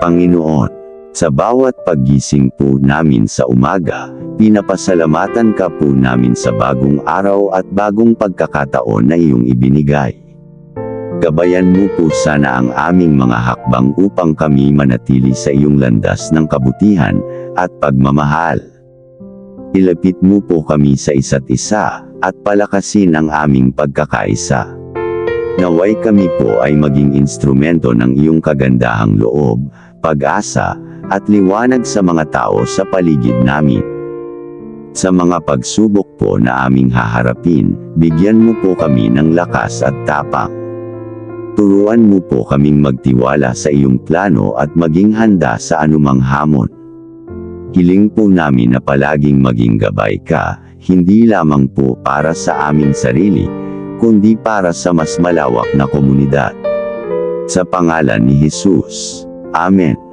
Panginoon, sa bawat paggising po namin sa umaga, pinapasalamatan ka po namin sa bagong araw at bagong pagkakataon na iyong ibinigay. Gabayan mo po sana ang aming mga hakbang upang kami manatili sa iyong landas ng kabutihan at pagmamahal. Ilapit mo po kami sa isa't isa at palakasin ang aming pagkakaisa. Naway kami po ay maging instrumento ng iyong kagandahang loob, pag-asa, at liwanag sa mga tao sa paligid namin. Sa mga pagsubok po na aming haharapin, bigyan mo po kami ng lakas at tapang. Turuan mo po kaming magtiwala sa iyong plano at maging handa sa anumang hamon. Hiling po namin na palaging maging gabay ka, hindi lamang po para sa aming sarili, kundi para sa mas malawak na komunidad. Sa pangalan ni Jesus. Amen.